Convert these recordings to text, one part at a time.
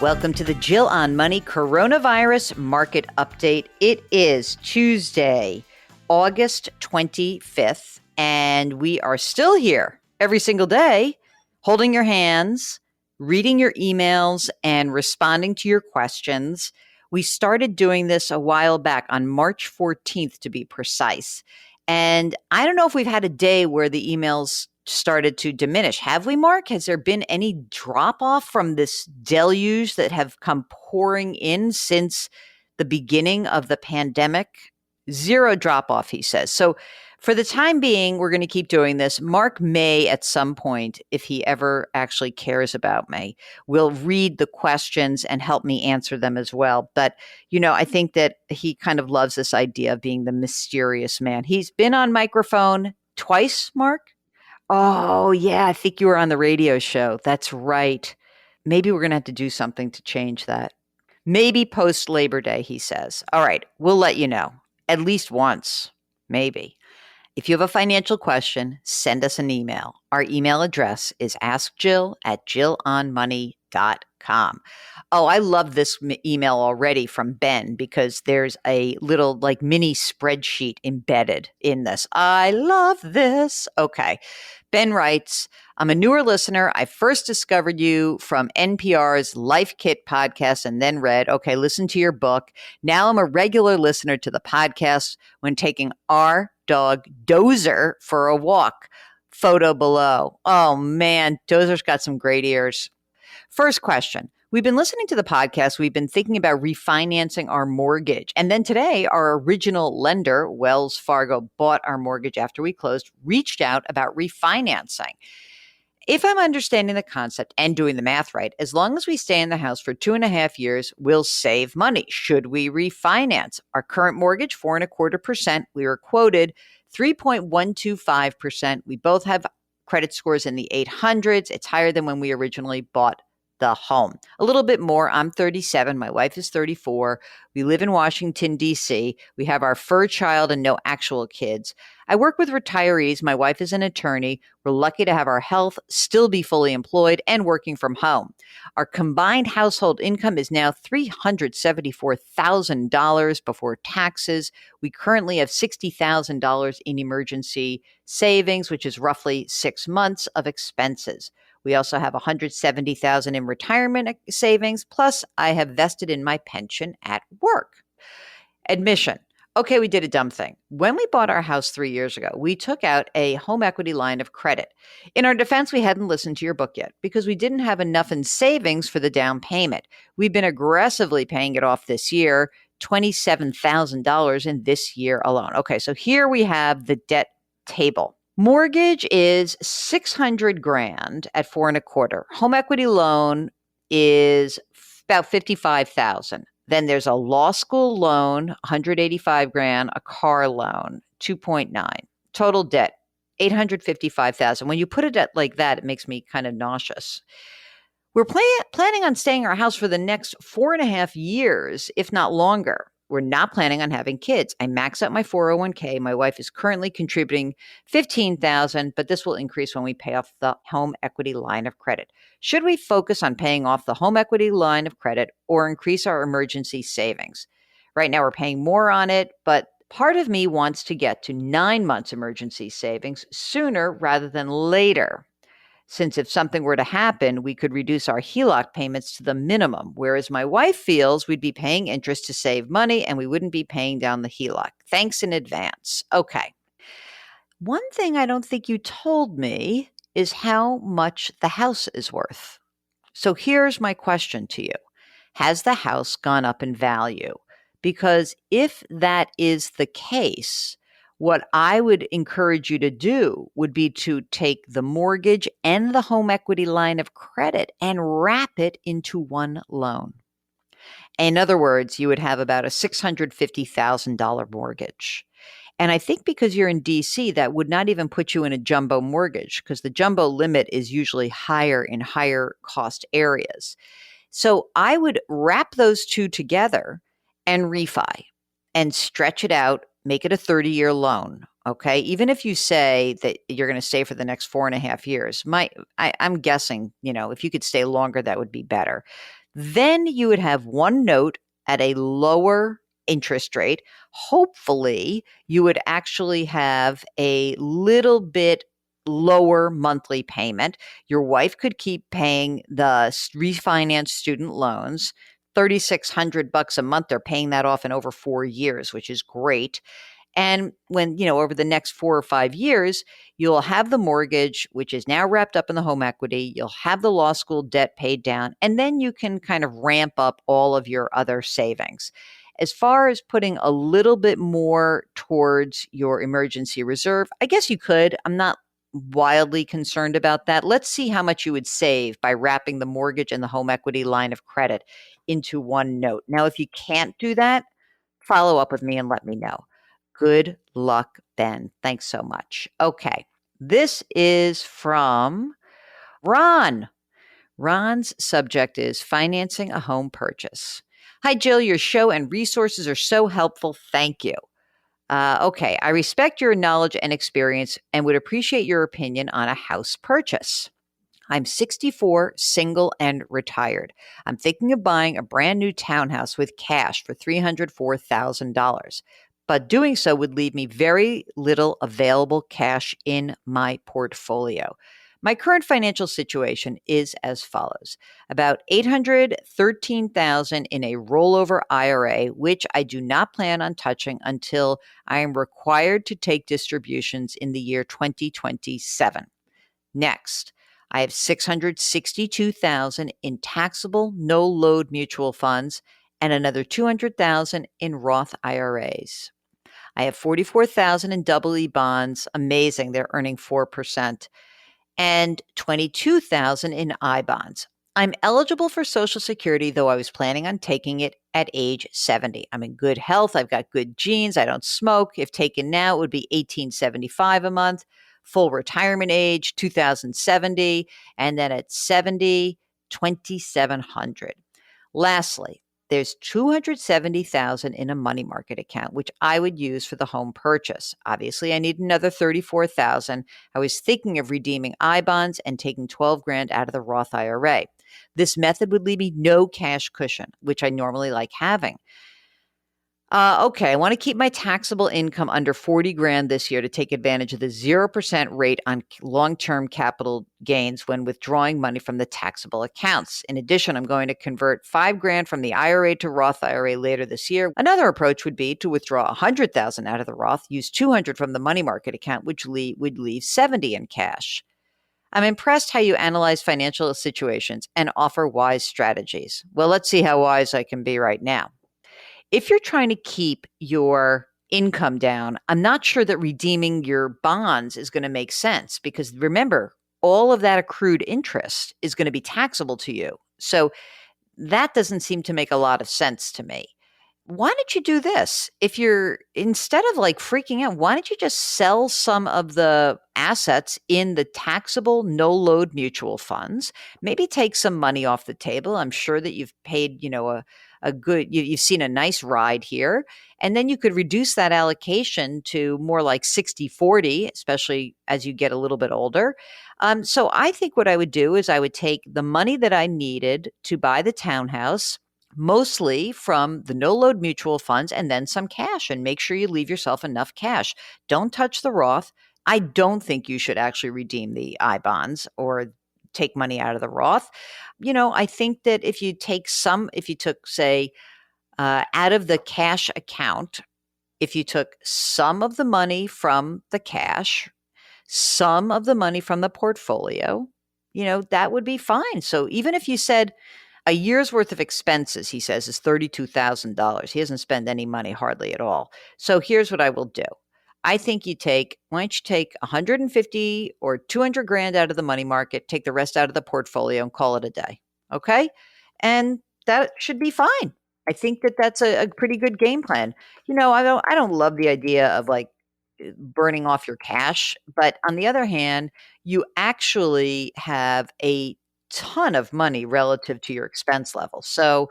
Welcome to the Jill on Money Coronavirus Market Update. It is Tuesday, August 25th, and we are still here every single day, holding your hands, reading your emails, and responding to your questions. We started doing this a while back on March 14th, to be precise. And I don't know if we've had a day where the emails started to diminish. Have we, Mark? Has there been any drop off from this deluge that have come pouring in since the beginning of the pandemic? Zero drop off, he says. So for the time being, we're going to keep doing this. Mark may at some point, if he ever actually cares about me, will read the questions and help me answer them as well. But, I think that he kind of loves this idea of being the mysterious man. He's been on microphone twice, Mark. Oh, yeah. I think you were on the radio show. That's right. Maybe we're going to have to do something to change that. Maybe post Labor Day, he says. All right. We'll let you know. At least once. Maybe. If you have a financial question, send us an email. Our email address is askjill@jillonmoney.com. Oh, I love this email already from Ben because there's a little mini spreadsheet embedded in this. I love this. Okay. Ben writes, I'm a newer listener. I first discovered you from NPR's Life Kit podcast and then read, okay, listen to your book. Now I'm a regular listener to the podcast when taking our dog Dozer for a walk. Photo below. Oh man, Dozer's got some great ears. First question. We've been listening to the podcast. We've been thinking about refinancing our mortgage. And then today, our original lender, Wells Fargo, bought our mortgage after we closed, reached out about refinancing. If I'm understanding the concept and doing the math right, as long as we stay in the house for 2.5 years, we'll save money. Should we refinance? Our current mortgage, 4.25%. We were quoted 3.125%. We both have credit scores in the 800s. It's higher than when we originally bought the home. A little bit more. I'm 37. My wife is 34. We live in Washington, D.C. We have our fur child and no actual kids. I work with retirees. My wife is an attorney. We're lucky to have our health, still be fully employed, and working from home. Our combined household income is now $374,000 before taxes. We currently have $60,000 in emergency savings, which is roughly 6 months of expenses. We also have $170,000 in retirement savings, plus I have vested in my pension at work. Admission. Okay, we did a dumb thing. When we bought our house 3 years ago, we took out a home equity line of credit. In our defense, we hadn't listened to your book yet because we didn't have enough in savings for the down payment. We've been aggressively paying it off this year, $27,000 in this year alone. Okay, so here we have the debt table. Mortgage is $600,000 at 4.25. Home equity loan is about $55,000. Then there's a law school loan, $185,000, a car loan, 2.9. Total debt, $855,000. When you put it at like that, it makes me kind of nauseous. We're planning on staying in our house for the next 4.5 years, if not longer. We're not planning on having kids. I max out my 401k. My wife is currently contributing $15,000, but this will increase when we pay off the home equity line of credit. Should we focus on paying off the home equity line of credit or increase our emergency savings? Right now we're paying more on it, but part of me wants to get to 9 months emergency savings sooner rather than later. Since if something were to happen, we could reduce our HELOC payments to the minimum, whereas my wife feels we'd be paying interest to save money and we wouldn't be paying down the HELOC. Thanks in advance. Okay. One thing I don't think you told me is how much the house is worth. So here's my question to you. Has the house gone up in value? Because if that is the case, what I would encourage you to do would be to take the mortgage and the home equity line of credit and wrap it into one loan. In other words, you would have about a $650,000 mortgage. And I think because you're in DC, that would not even put you in a jumbo mortgage because the jumbo limit is usually higher in higher cost areas. So I would wrap those two together and refi and stretch it out. Make it a 30-year loan, okay? Even if you say that you're going to stay for the next 4.5 years, I'm guessing, if you could stay longer, that would be better. Then you would have one note at a lower interest rate. Hopefully, you would actually have a little bit lower monthly payment. Your wife could keep paying the refinance student loans. 3,600 bucks a month, they're paying that off in over 4 years, which is great. And when, over the next 4 or 5 years, you'll have the mortgage, which is now wrapped up in the home equity. You'll have the law school debt paid down, and then you can kind of ramp up all of your other savings. As far as putting a little bit more towards your emergency reserve, I guess you could. I'm not wildly concerned about that. Let's see how much you would save by wrapping the mortgage and the home equity line of credit into one note. Now, if you can't do that, follow up with me and let me know. Good luck, Ben. Thanks so much. Okay. This is from Ron. Ron's subject is financing a home purchase. Hi, Jill. Your show and resources are so helpful. Thank you. Okay. I respect your knowledge and experience and would appreciate your opinion on a house purchase. I'm 64, single, and retired. I'm thinking of buying a brand new townhouse with cash for $304,000. But doing so would leave me very little available cash in my portfolio. My current financial situation is as follows: about $813,000 in a rollover IRA, which I do not plan on touching until I am required to take distributions in the year 2027. Next, I have 662,000 in taxable no-load mutual funds and another 200,000 in Roth IRAs. I have 44,000 in double E bonds. Amazing, they're earning 4%, and 22,000 in I bonds. I'm eligible for Social Security, though I was planning on taking it at age 70. I'm in good health. I've got good genes. I don't smoke. If taken now, it would be $1,875 a month. Full retirement age, 2070. And then at 70, 2,700. Lastly, there's 270,000 in a money market account, which I would use for the home purchase. Obviously, I need another 34,000. I was thinking of redeeming I bonds and taking 12 grand out of the Roth IRA. This method would leave me no cash cushion, which I normally like having. Okay, I want to keep my taxable income under 40 grand this year to take advantage of the 0% rate on long-term capital gains when withdrawing money from the taxable accounts. In addition, I'm going to convert 5 grand from the IRA to Roth IRA later this year. Another approach would be to withdraw 100,000 out of the Roth, use 200 from the money market account, which would leave 70 in cash. I'm impressed how you analyze financial situations and offer wise strategies. Well, let's see how wise I can be right now. If you're trying to keep your income down, I'm not sure that redeeming your bonds is going to make sense because remember, all of that accrued interest is going to be taxable to you. So that doesn't seem to make a lot of sense to me. Why don't you do this? If you're instead of like freaking out, why don't you just sell some of the assets in the taxable no load mutual funds? Maybe take some money off the table. I'm sure that you've paid, a good, you've seen a nice ride here. And then you could reduce that allocation to more like 60/40, especially as you get a little bit older. So I think what I would do is I would take the money that I needed to buy the townhouse, mostly from the no load mutual funds, and then some cash, and make sure you leave yourself enough cash. Don't touch the Roth. I don't think you should actually redeem the I bonds or take money out of the Roth. I think that if you took, say, out of the cash account, if you took some of the money from the cash, some of the money from the portfolio, that would be fine. So even if you said, a year's worth of expenses, he says, is $32,000. He doesn't spend any money hardly at all. So here's what I will do. I think why don't you take 150 or 200 grand out of the money market, take the rest out of the portfolio and call it a day. Okay. And that should be fine. I think that that's a pretty good game plan. I don't love the idea of like burning off your cash, but on the other hand, you actually have a ton of money relative to your expense level. So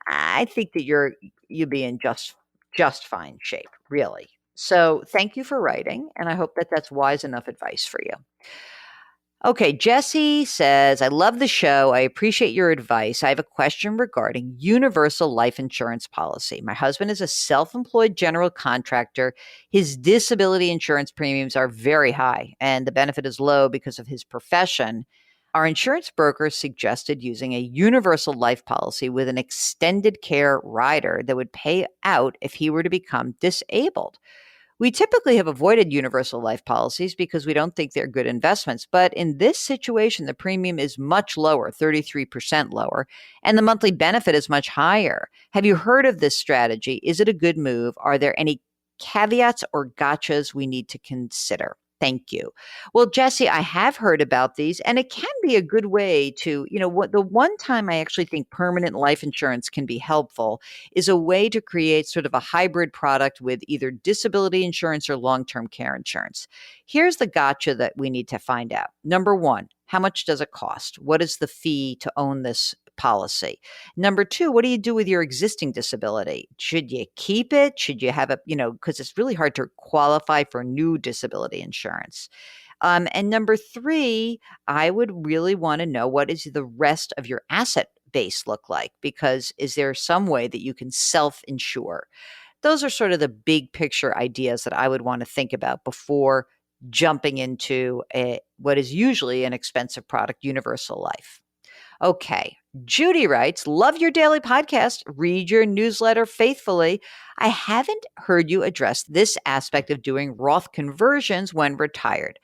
I think that you'll be in just fine shape, really. So thank you for writing, and I hope that that's wise enough advice for you. Okay, Jesse says, I love the show. I appreciate your advice. I have a question regarding universal life insurance policy. My husband is a self employed general contractor. His disability insurance premiums are very high, and the benefit is low because of his profession. Our insurance broker suggested using a universal life policy with an extended care rider that would pay out if he were to become disabled. We typically have avoided universal life policies because we don't think they're good investments. But in this situation, the premium is much lower, 33% lower, and the monthly benefit is much higher. Have you heard of this strategy? Is it a good move? Are there any caveats or gotchas we need to consider? Thank you. Well, Jesse, I have heard about these, and it can be a good way to, what the one time I actually think permanent life insurance can be helpful is a way to create sort of a hybrid product with either disability insurance or long term care insurance. Here's the gotcha that we need to find out. Number one, how much does it cost? What is the fee to own this policy? Number two, what do you do with your existing disability? Should you keep it? Should you have because it's really hard to qualify for new disability insurance. And number three, I would really want to know, what is the rest of your asset base look like? Because is there some way that you can self insure? Those are sort of the big picture ideas that I would want to think about before jumping into what is usually an expensive product, universal life. Okay. Judy writes, love your daily podcast, read your newsletter faithfully. I haven't heard you address this aspect of doing Roth conversions when retired.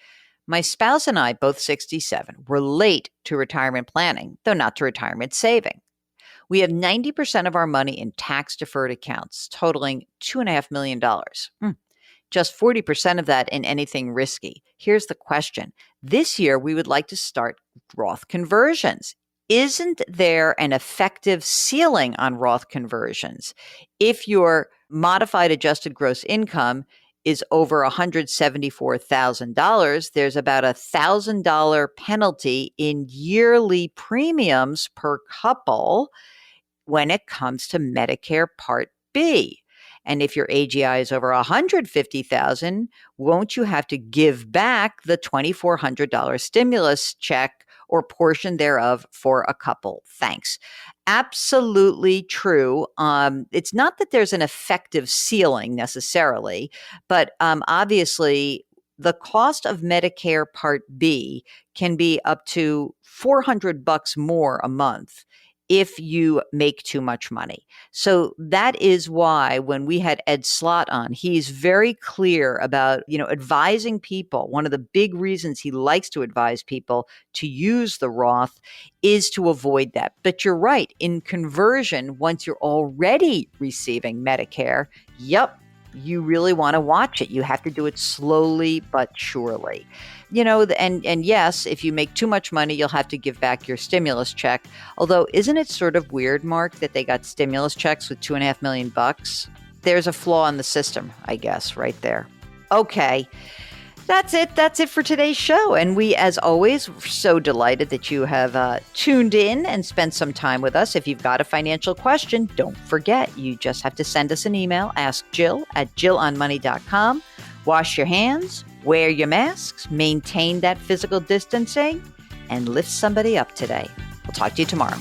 My spouse and I, both 67, were late to retirement planning, though not to retirement saving. We have 90% of our money in tax-deferred accounts, totaling $2.5 million. Just 40% of that in anything risky. Here's the question. This year, we would like to start Roth conversions. Isn't there an effective ceiling on Roth conversions? If your modified adjusted gross income is over $174,000, there's about $1,000 penalty in yearly premiums per couple when it comes to Medicare Part B. And if your AGI is over $150,000, won't you have to give back the $2,400 stimulus check or portion thereof for a couple? Thanks. Absolutely true. It's not that there's an effective ceiling necessarily, but obviously the cost of Medicare Part B can be up to $400 more a month if you make too much money. So that is why when we had Ed Slott on, he's very clear about, advising people. One of the big reasons he likes to advise people to use the Roth is to avoid that. But you're right. In conversion, once you're already receiving Medicare, you really want to watch it. You have to do it slowly but surely. And yes, if you make too much money, you'll have to give back your stimulus check. Although, isn't it sort of weird, Mark, that they got stimulus checks with $2.5 million? There's a flaw in the system, I guess, right there. Okay. That's it. That's it for today's show. And we, as always, are so delighted that you have tuned in and spent some time with us. If you've got a financial question, don't forget, you just have to send us an email. Ask Jill at jillonmoney.com. Wash your hands, wear your masks, maintain that physical distancing, and lift somebody up today. We'll talk to you tomorrow.